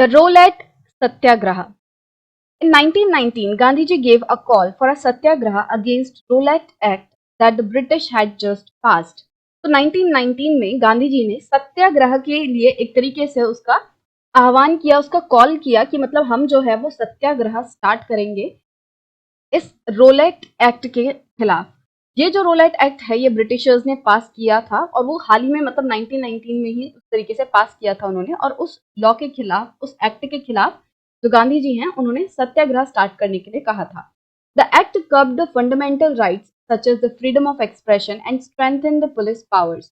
The Rowlatt Satyagraha. In 1919, Gandhiji gave a call for a satyagraha against Rowlatt Act that the British had just passed. तो 1919 में गांधी जी ने सत्याग्रह के लिए एक तरीके से उसका आह्वान किया, उसका कॉल किया कि मतलब हम जो है वो सत्याग्रह स्टार्ट करेंगे इस रोलेट एक्ट के खिलाफ। ये जो रोलेट एक्ट है ये ब्रिटिशर्स ने पास किया था और वो हाल ही में मतलब 1919 में ही उस तरीके से पास किया था उन्होंने, और उस लॉ के खिलाफ, उस एक्ट के खिलाफ जो गांधी जी हैं उन्होंने सत्याग्रह स्टार्ट करने के लिए कहा था। The act curbed the fundamental rights such as the freedom of expression and strengthen the police powers.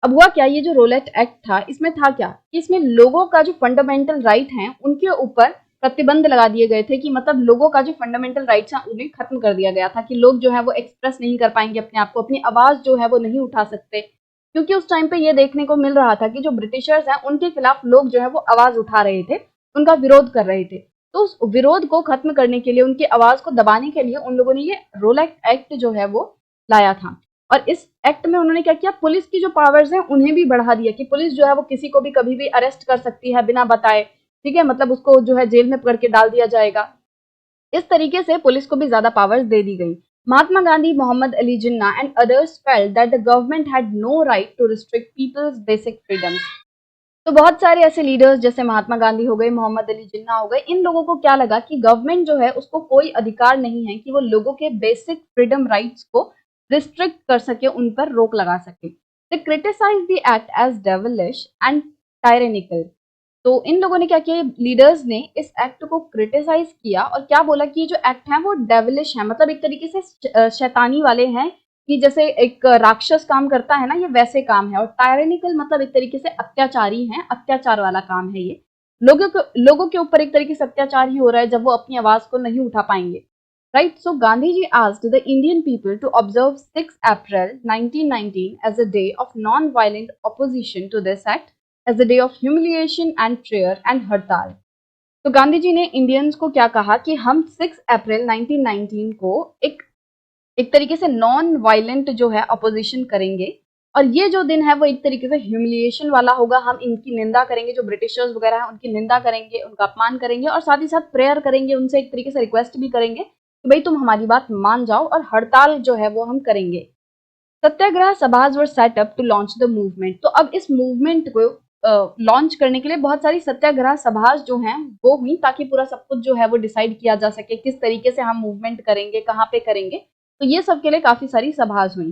अब हुआ क्या, ये जो रोलेट एक्ट था इसमें था क्या कि इसमें लोगों का जो फंडामेंटल राइट हैं उनके ऊपर प्रतिबंध लगा दिए गए थे, कि मतलब लोगों का जो फंडामेंटल राइट्स हैं उन्हें खत्म कर दिया गया था, कि लोग जो है वो एक्सप्रेस नहीं कर पाएंगे अपने आप को, अपनी आवाज जो है वो नहीं उठा सकते। क्योंकि उस टाइम पे ये देखने को मिल रहा था कि जो ब्रिटिशर्स हैं उनके खिलाफ लोग जो है वो आवाज उठा रहे थे, उनका विरोध कर रहे थे। तो उस विरोध को खत्म करने के लिए, उनकी आवाज को दबाने के लिए उन लोगों ने ये रोलेट एक्ट जो है वो लाया था। और इस एक्ट में उन्होंने क्या किया, पुलिस की जो पावर्स हैं उन्हें भी बढ़ा दिया, कि पुलिस जो है वो किसी को भी कभी भी अरेस्ट कर सकती है बिना बताए, ठीक है, मतलब उसको जो है जेल में पकड़ के डाल दिया जाएगा। इस तरीके से पुलिस को भी ज्यादा पावर्स दे दी गई। Mahatma Gandhi, Mohammad Ali Jinnah and others felt that the government had no right to restrict people's basic freedoms. तो बहुत सारे ऐसे लीडर्स जैसे महात्मा गांधी हो गए, मोहम्मद अली जिन्ना हो गए, इन लोगों को क्या लगा कि गवर्नमेंट जो है उसको कोई अधिकार नहीं है कि वो लोगों के बेसिक फ्रीडम राइट्स को रिस्ट्रिक्ट कर सके, उन पर रोक लगा सके। They criticise the act as devilish and tyrannical. तो इन लोगों ने क्या किया, लीडर्स ने इस एक्ट को क्रिटिसाइज किया और क्या बोला कि ये जो एक्ट है वो डेविलिश है, मतलब एक तरीके से शैतानी वाले हैं, कि जैसे एक राक्षस काम करता है ना, ये वैसे काम है। और टायरेनिकल मतलब एक तरीके से अत्याचारी है, अत्याचार वाला काम है ये। लोगों के ऊपर एक तरीके से अत्याचार ही हो रहा है जब वो अपनी आवाज को नहीं उठा पाएंगे, right. So Gandhi ji asked the Indian people to observe 6 April 1919 as a day of non-violent opposition to this act, as a day of humiliation and prayer and हड़ताल। तो गांधी जी ने इंडियंस को क्या कहा कि हम 6 अप्रैल 1919 को एक तरीके से नॉन वायलेंट जो है अपोजिशन करेंगे, और ये जो दिन है वो एक तरीके से ह्यूमिलिएशन वाला होगा। हम इनकी निंदा करेंगे, जो ब्रिटिशर्स वगैरह हैं उनकी निंदा करेंगे, उनका अपमान करेंगे, और साथ ही साथ प्रेयर करेंगे, उनसे एक तरीके से रिक्वेस्ट भी करेंगे कि भाई तुम हमारी बात मान जाओ, और हड़ताल जो है वो हम करेंगे। Satyagraha Sabhas were set up to launch the movement. तो अब इस मूवमेंट को लॉन्च करने के लिए बहुत सारी सत्याग्रह सभाज जो हैं वो हुई, ताकि पूरा सब कुछ जो है वो डिसाइड किया जा सके किस तरीके से हम मूवमेंट करेंगे, कहाँ पे करेंगे। तो ये सब के लिए काफी सारी सभाज हुई।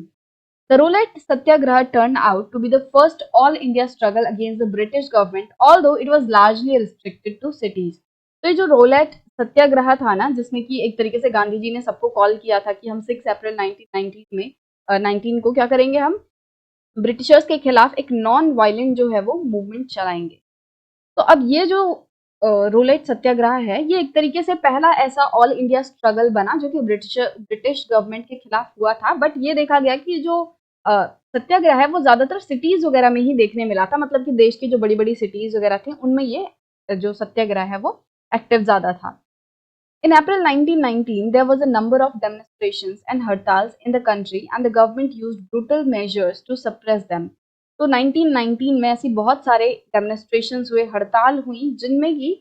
The Rolette Satyagraha turned out to be the first all India struggle against the British government, although it was largely restricted to cities. तो ये जो रोलेट सत्याग्रह था ना, जिसमें कि एक तरीके से गांधी जी ने सबको कॉल किया था कि हम 6 अप्रैल 1919 में 19 को क्या करेंगे, हम ब्रिटिशर्स के खिलाफ एक नॉन वायलेंट जो है वो मूवमेंट चलाएंगे। तो अब ये जो रोलेट सत्याग्रह है ये एक तरीके से पहला ऐसा ऑल इंडिया स्ट्रगल बना जो कि ब्रिटिश गवर्नमेंट के खिलाफ हुआ था। बट ये देखा गया कि जो सत्याग्रह है वो ज्यादातर सिटीज वगैरह में ही देखने मिला था, मतलब कि देश की जो बड़ी बड़ी सिटीज वगैरह थी उनमें ये जो सत्याग्रह है वो एक्टिव ज्यादा था। In April 1919, there was a number of demonstrations and hartals in the country and the government used brutal measures to suppress them. तो 1919 में ऐसी बहुत सारे डेमोन्स्ट्रेशंस हुए, हड़ताल हुई, जिनमें कि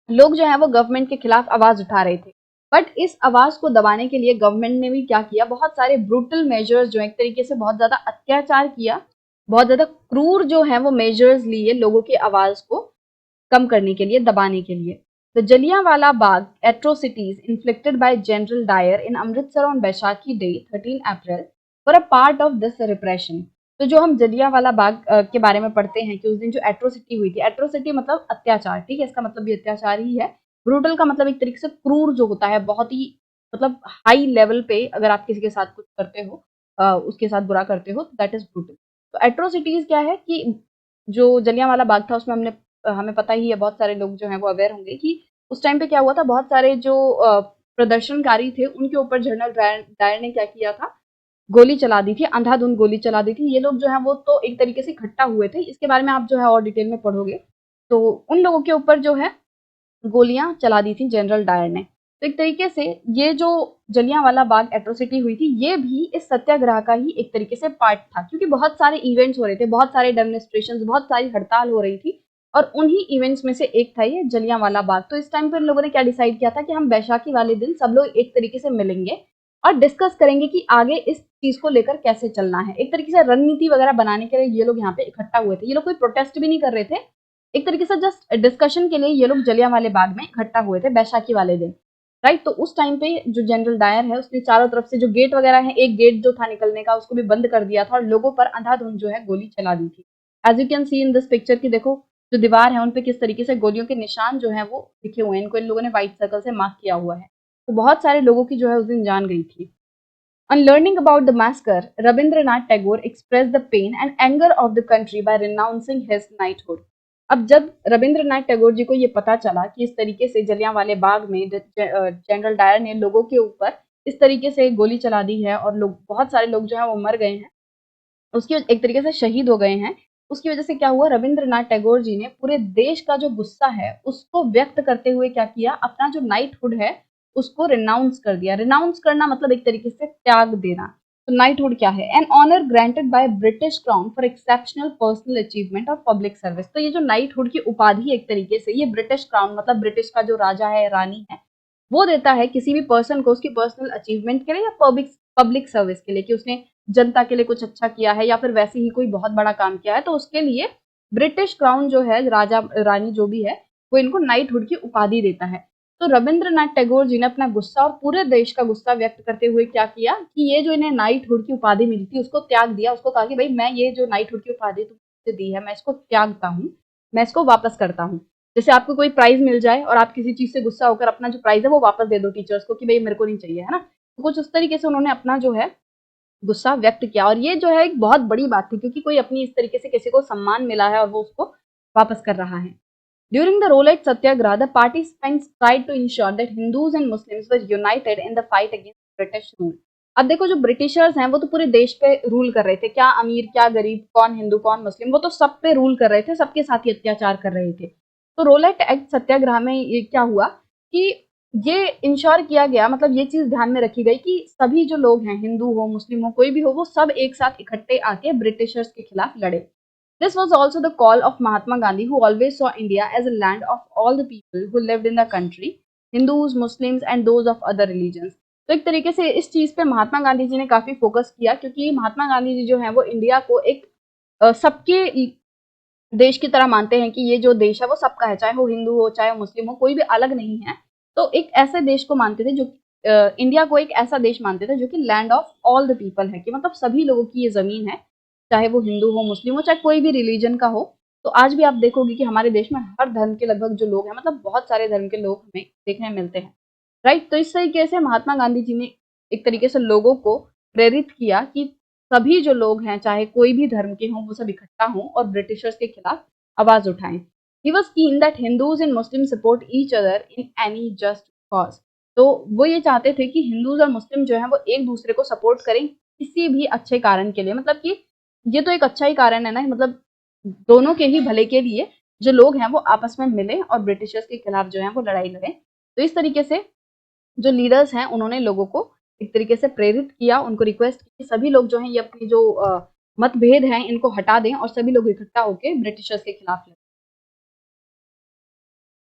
लोग जो है वो गवर्नमेंट के खिलाफ आवाज उठा रहे थे। बट इस आवाज को दबाने के लिए गवर्नमेंट ने भी क्या किया, बहुत सारे ब्रूटल मेजर्स जो एक तरीके से बहुत ज्यादा अत्याचार किया, बहुत ज्यादा क्रूर जो है वो मेजर्स लिए लोगों की आवाज को कम करने के लिए, दबाने के लिए। The Jallianwala Bagh atrocities inflicted by General Dyer in Amritsar on Baisakhi Day, 13 April, were a part of this repression. तो जो हम जलियांवाला बाग के बारे में पढ़ते हैं कि उस दिन जो एट्रोसिटी हुई थी, एट्रोसिटी मतलब अत्याचार, ठीक है, इसका मतलब भी अत्याचार ही है। ब्रूटल का मतलब एक तरीके से क्रूर जो होता है, बहुत ही मतलब हाई लेवल पे अगर आप किसी के साथ कुछ करते हो, उसके साथ बुरा करते हो, तो दैट इज ब्रूटल। तो एट्रोसिटीज क्या है कि जो जलियांवाला बाग था उसमें हमें पता ही है, बहुत सारे लोग जो हैं वो अवेयर होंगे कि उस टाइम पे क्या हुआ था। बहुत सारे जो प्रदर्शनकारी थे उनके ऊपर जनरल डायर ने क्या किया था, गोली चला दी थी, अंधाधुंध गोली चला दी थी। ये लोग जो है वो तो एक तरीके से इकट्ठा हुए थे, इसके बारे में आप जो है और डिटेल में पढ़ोगे। तो उन लोगों के ऊपर जो है गोलियां चला दी थी जनरल डायर ने। तो एक तरीके से ये जो जलियांवाला बाग एट्रोसिटी हुई थी ये भी इस सत्याग्रह का ही एक तरीके से पार्ट था, क्योंकि बहुत सारे इवेंट्स हो रहे थे, बहुत सारे डेमोन्स्ट्रेशंस, बहुत सारी हड़ताल हो रही थी, और उन्हीं इवेंट्स में से एक था ये जलियांवाला बाग। तो इस टाइम पे इन लोगों ने क्या डिसाइड किया था कि हम बैसाखी वाले दिन सब लोग एक तरीके से मिलेंगे और डिस्कस करेंगे कि आगे इस चीज को लेकर कैसे चलना है। एक तरीके से रणनीति वगैरह बनाने के लिए ये लोग यहाँ पे इकट्ठा हुए थे। ये लोग कोई प्रोटेस्ट भी नहीं कर रहे थे, एक तरीके से जस्ट डिस्कशन के लिए ये लोग जलियांवाले बाग में इकट्ठा हुए थे बैसाखी वाले दिन, राइट। तो उस टाइम पे जो जनरल डायर है उसने चारों तरफ से जो गेट वगैरह है, एक गेट जो था निकलने का उसको भी बंद कर दिया था और लोगों पर अंधाधुंध जो है गोली चला दी थी। As you can see in this picture की देखो जो दीवार है उन पे किस तरीके से गोलियों के निशान जो है वो लिखे हुए हैं, इनको इन लोगों ने व्हाइट सर्कल से मार्क किया हुआ है। तो बहुत सारे लोगों की जो है उस दिन जान गई थी। On learning about the massacre, Rabindranath Tagore expressed the pain and anger of the country by renouncing his knighthood. अब जब रविंद्रनाथ टैगोर जी को ये पता चला कि इस तरीके से जलियांवाले बाग में जनरल डायर ने लोगों के ऊपर इस तरीके से गोली चला दी है और लोग बहुत सारे लोग जो है वो मर गए हैं, उसकी एक तरीके से शहीद हो गए हैं, उसकी वजह से क्या हुआ, रविंद्रनाथ टैगोर जी ने पूरे देश का जो गुस्सा है उसको व्यक्त करते हुए क्या किया, अपना जो नाइटहुड है उसको रिनाउंस कर दिया। रिनाउंस करना मतलब एक तरीके से त्याग देना। तो नाइटहुड क्या है, an honour granted by British crown for exceptional personal achievement of public service. तो ये जो नाइटहुड की उपाधि एक तरीके से ये ब्रिटिश क्राउन मतलब ब्रिटिश का जो राजा है रानी है वो देता है किसी भी पर्सन को उसकी पर्सनल अचीवमेंट के लिए या पब्लिक पब्लिक सर्विस के लिए, कि उसने जनता के लिए कुछ अच्छा किया है या फिर वैसे ही कोई बहुत बड़ा काम किया है, तो उसके लिए ब्रिटिश क्राउन जो है राजा रानी जो भी है वो इनको नाइटहुड की उपाधि देता है। तो रविंद्रनाथ टैगोर जी ने अपना गुस्सा और पूरे देश का गुस्सा व्यक्त करते हुए क्या किया कि ये जो इन्हें नाइटहुड की उपाधि मिली थी उसको त्याग दिया। उसको कहा कि भाई मैं ये जो नाइटहुड की उपाधि तुमने दी है मैं इसको त्यागता हूँ, मैं इसको वापस करता हूँ। जैसे आपको कोई प्राइज मिल जाए और आप किसी चीज से गुस्सा होकर अपना जो प्राइज है वो वापस दे दो टीचर्स को कि भाई मेरे को नहीं चाहिए, है ना। तो कुछ उस तरीके से उन्होंने अपना जो है गुस्सा व्यक्त किया और ये जो है एक बहुत बड़ी बात थी क्योंकि कोई अपनी इस तरीके से किसी को सम्मान मिला है और वो उसको वापस कर रहा है। During the Rowlatt satyagraha the participants tried to ensure that Hindus and Muslims were united in the fight against British rule. अब देखो जो ब्रिटिशर्स हैं वो तो पूरे देश पे रूल कर रहे थे, क्या अमीर क्या गरीब, कौन हिंदू कौन मुस्लिम, वो तो सब पे रूल कर रहे थे, सबके साथ ही अत्याचार कर रहे थे। तो रोलेट एक्ट सत्याग्रह में ये क्या हुआ कि ये इंश्योर किया गया, मतलब ये चीज ध्यान में रखी गई कि सभी जो लोग हैं हिंदू हो मुस्लिम हो कोई भी हो वो सब एक साथ इकट्ठे आके ब्रिटिशर्स के खिलाफ लड़े। This was also the call of Mahatma Gandhi, who always saw India as a land of all the people who lived in the country, Hindus, Muslims, and those of other religions. तो एक तरीके से इस चीज पे महात्मा गांधी जी ने काफी focus किया क्योंकि महात्मा गांधी जी जो है वो इंडिया को एक सबके देश की तरह मानते हैं कि ये जो देश है वो सबका है, चाहे वो हिंदू हो चाहे वो मुस्लिम हो, कोई भी अलग नहीं है। तो एक ऐसे देश को मानते थे जो इंडिया को एक ऐसा देश मानते थे जो कि land of all the people है, कि मतलब सभी लोगों की ये जमीन है, चाहे वो हिंदू हो मुस्लिम हो चाहे कोई भी रिलीजन का हो। तो आज भी आप देखोगे कि हमारे देश में हर धर्म के लगभग जो लोग हैं, मतलब बहुत सारे धर्म के लोग हमें देखने मिलते हैं, राइट। तो इस तरीके से महात्मा गांधी जी ने एक तरीके से लोगों को प्रेरित किया कि सभी जो लोग हैं चाहे कोई भी धर्म के हों वो सब इकट्ठा हों और ब्रिटिशर्स के खिलाफ आवाज उठाएं। ही वॉज कीन that Hindus and Muslim support each other in any just cause. तो वो ये चाहते थे कि हिंदूज और मुस्लिम जो है वो एक दूसरे को सपोर्ट करें किसी भी अच्छे कारण के लिए, मतलब कि ये तो एक अच्छा ही कारण है ना, मतलब दोनों के ही भले के लिए जो लोग हैं वो आपस में मिले और ब्रिटिशर्स के खिलाफ जो है वो लड़ाई लड़े। तो इस तरीके से जो लीडर्स हैं उन्होंने लोगों को एक तरीके से प्रेरित किया, उनको रिक्वेस्ट की कि सभी लोग जो हैं ये अपनी जो मतभेद हैं इनको हटा दें और सभी लोग इकट्ठा होकर ब्रिटिशर्स के खिलाफ लड़ें।